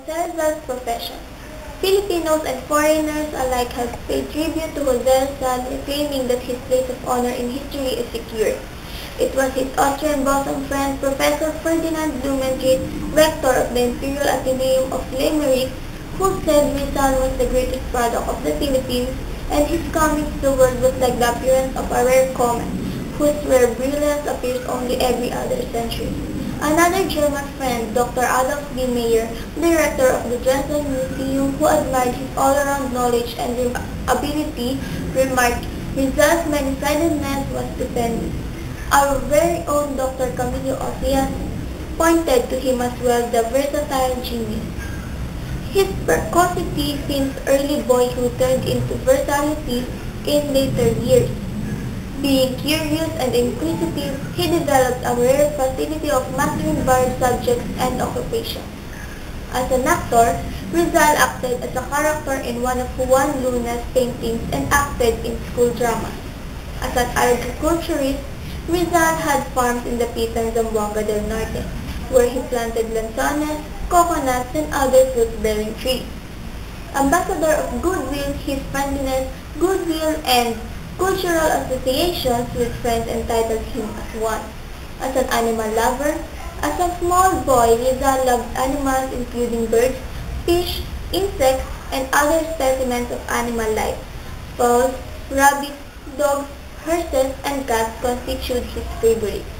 Jose Rizal's profession. Filipinos and foreigners alike have paid tribute to Jose Rizal, claiming that his place of honor in history is secure. It was his Austrian bosom friend, Professor Ferdinand Blumentritt, rector of the Imperial Athenaeum of Limerick, who said Rizal was the greatest product of the Philippines, and his coming to the world was like the appearance of a rare comet, whose rare brilliance appears only every other century. Another German friend, Dr. Adolf B. Mayer, director of the Dresden Museum, who admired his all-around knowledge and ability, remarked, Rizal's many-sidedness was stupendous. Our very own Dr. Camilo Ocias pointed to him as well the versatile genius. His precocity since early boyhood turned into versatility in later years. Being curious and inquisitive, he developed a rare facility of mastering various subjects and occupations. As an actor, Rizal acted as a character in one of Juan Luna's paintings and acted in school dramas. As an agriculturist, Rizal had farms in the Pitan Zamboanga del Norte, where he planted lanzones, coconuts, and other fruit-bearing trees. Ambassador of goodwill, his friendliness, goodwill, and cultural associations with friends entitled him as one. As an animal lover, as a small boy, Rizal loved animals including birds, fish, insects, and other specimens of animal life. Fowls, rabbits, dogs, horses, and cats constitute his favorites.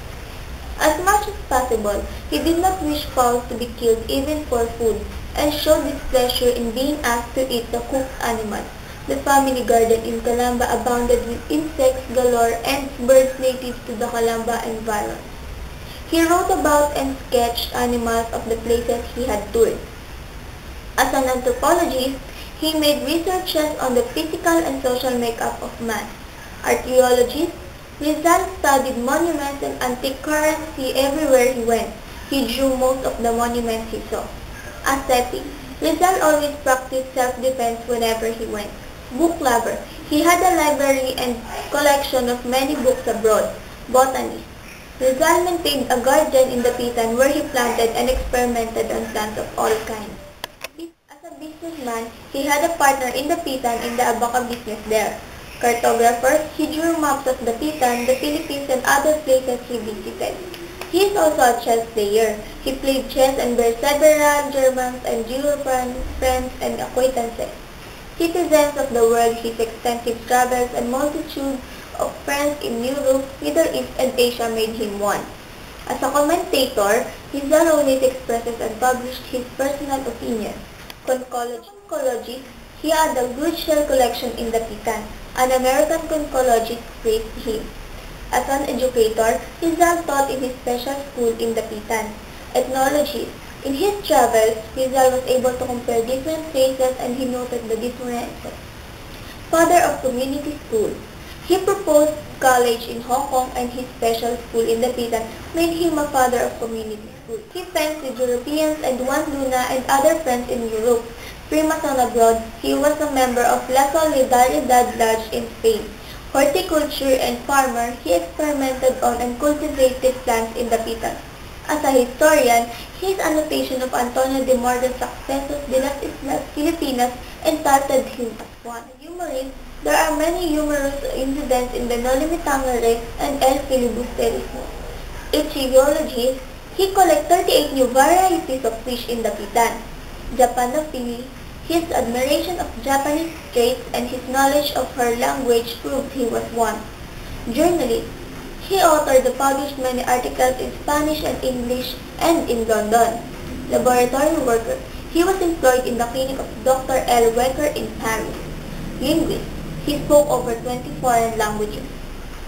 As much as possible, he did not wish fowls to be killed even for food, and showed displeasure in being asked to eat the cooked animal. The family garden in Calamba abounded with insects galore and birds native to the Calamba environs. He wrote about and sketched animals of the places he had toured. As an anthropologist, he made researches on the physical and social makeup of man. Archaeologist, Rizal studied monuments and antique currency everywhere he went. He drew most of the monuments he saw. Ascetic, Rizal always practiced self-defense whenever he went. Book lover, he had a library and collection of many books abroad. Botanist, Rizal maintained a garden in the Pitan where he planted and experimented on plants of all kinds. As a businessman, he had a partner in the Pitan in the Abaca business there. Cartographer, he drew maps of the Pitan, the Philippines, and other places he visited. He is also a chess player. He played chess and made several Germans and European friends and acquaintances. Citizens of the world, his extensive travels and multitude of friends in Europe, Middle East, and Asia made him one. As a commentator, Rizal always expresses and published his personal opinions. Concologist, he had a good shell collection in the Pitan. An American conchologist praised him. As an educator, Rizal taught in his special school in the Pitan. Ethnologist, in his travels, Rizal was able to compare different races and he noted the differences. Father of community school, he proposed college in Hong Kong and his special school in the Pitan made him a father of community school. He friends with Europeans and Juan Luna and other friends in Europe. Freemason abroad, he was a member of La Solidaridad Lodge in Spain. Horticulture and farmer, he experimented on and cultivated plants in the Pitan. As a historian, his annotation of Antonio de Morgan's Sucesos de las Islas Filipinas entitled him as one. Humorist, there are many humorous incidents in the Noli Me Tangere and El Filibusterismo. Ichthyologist, he collected 38 new varieties of fish in the Pitan. Japanophile, his admiration of Japanese traits and his knowledge of her language proved he was one. Journalist, he authored and published many articles in Spanish and English and in London. Laboratory worker, he was employed in the clinic of Dr. L. Wecker in Paris. Linguist, he spoke over 20 foreign languages.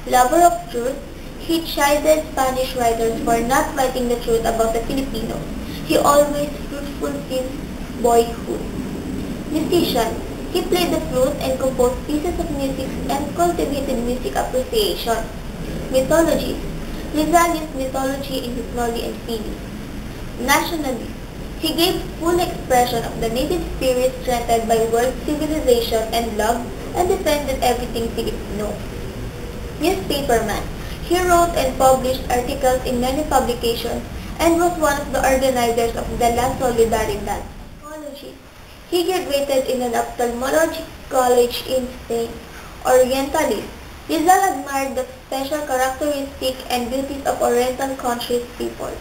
Lover of truth, he chided Spanish writers for not writing the truth about the Filipinos. He always fruitful since boyhood. Musician, he played the flute and composed pieces of music and cultivated music appreciation. Mythologist, Rizal used mythology in his Noli and Fili. Nationalist, he gave full expression of the native spirit strengthened by world civilization and love and defended everything Filipino. Newspaperman, he wrote and published articles in many publications and was one of the organizers of the La Solidaridad. He graduated in an ophthalmology college in Spain. Orientalist. Rizal admired the special characteristics and beauties of Oriental countries' people.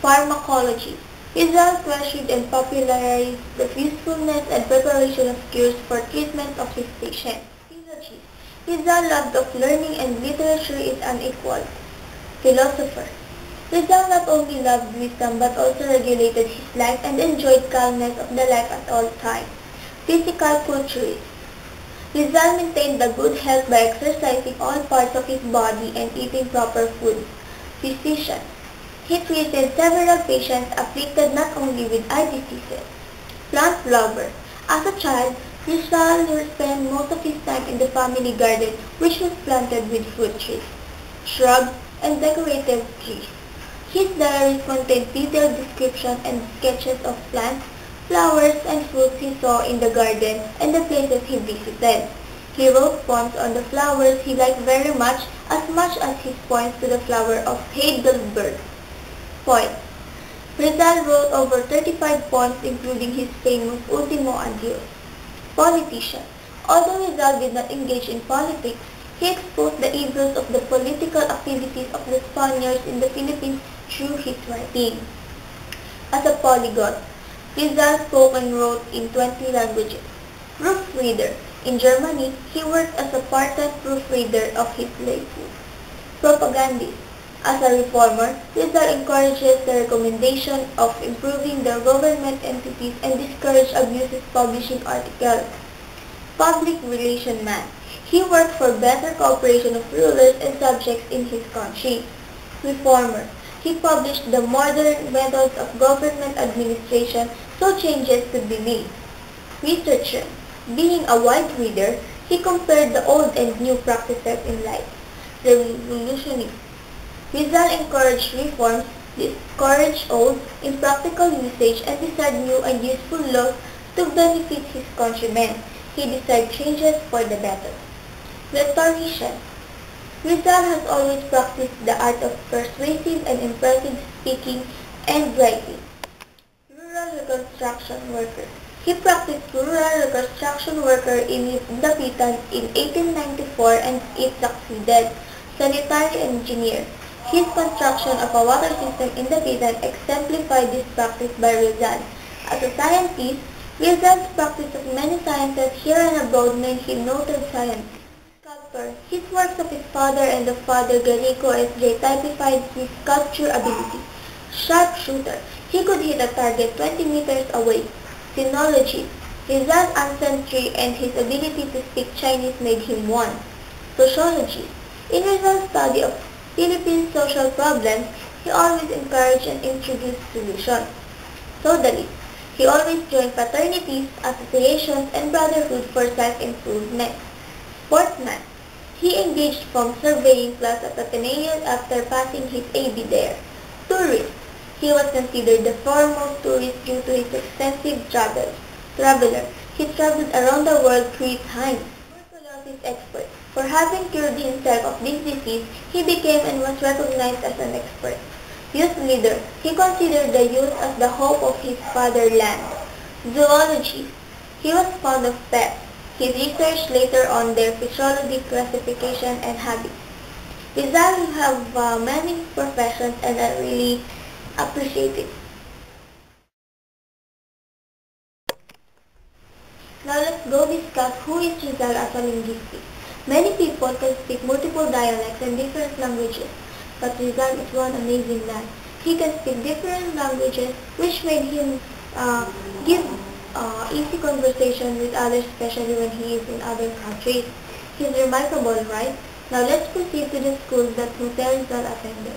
Pharmacology. Rizal questioned and popularized the usefulness and preparation of cures for treatment of his patients. Philology. Rizal's love of learning and literature is unequaled. Philosopher. Rizal not only loved wisdom but also regulated his life and enjoyed calmness of the life at all times. Physical culturist. Rizal maintained the good health by exercising all parts of his body and eating proper food. Physician. He treated several patients afflicted not only with eye diseases. Plant lover. As a child, Rizal spent most of his time in the family garden which was planted with fruit trees, shrubs, and decorative trees. His diaries contained detailed descriptions and sketches of plants, flowers, and fruits he saw in the garden and the places he visited. He wrote poems on the flowers he liked very much as his poems to the flower of Heidelberg. Poems. Rizal wrote over 35 poems including his famous Ultimo Adios. Politician. Although Rizal did not engage in politics, he exposed the evils of the political activities of the Spaniards in the Philippines through his writing. As a polyglot, Rizal spoke and wrote in 20 languages. Proofreader. In Germany, he worked as a part-time proofreader of his latest. Propagandist. As a reformer, Rizal encourages the recommendation of improving the government entities and discouraged abuses publishing articles. Public relation man. He worked for better cooperation of rulers and subjects in his country. Reformer. He published the modern methods of government administration so changes could be made. Researcher. Being a wide reader, he compared the old and new practices in life. Revolutionary. Rizal encouraged reforms, discouraged old, impractical usage, and desired new and useful laws to benefit his countrymen. He desired changes for the better. Rhetorician. Rizal has always practiced the art of persuasive and impressive speaking and writing. Rural reconstruction worker. He practiced rural reconstruction worker in Dapitan in 1894 and it succeeded. Sanitary engineer. His construction of a water system in Dapitan exemplified this practice by Rizal. As a scientist, Rizal's practice of many sciences here and abroad made him noted scientist. Sculptor. His works of his father and of Father Garrico S.J. typified his sculpture ability. Sharpshooter. He could hit a target 20 meters away. Sinology. Rizal's ancestry and his ability to speak Chinese made him one. Sociology. In Rizal's study of Philippine social problems, he always encouraged and introduced solutions. Sodalist. He always joined fraternities, associations, and brotherhood for self-improvement. Sportsman. He engaged from surveying class at Ateneo after passing his AB there. Tourist. He was considered the foremost tourist due to his extensive travels. Traveler. He traveled around the world 3 times. Tuberculosis expert. For having cured himself of this disease, he became and was recognized as an expert. Youth leader. He considered the youth as the hope of his fatherland. Zoology. He was fond of pets. He researched later on their physiology, classification, and habits. Rizal have many professions and I really appreciate it. Now let's go discuss who is Rizal as a linguist. Many people can speak multiple dialects and different languages, but Rizal is one amazing man. He can speak different languages, which made him give easy conversation with others, especially when he is in other countries. He's remarkable, right? Now let's proceed to the school that Jose Rizal attended.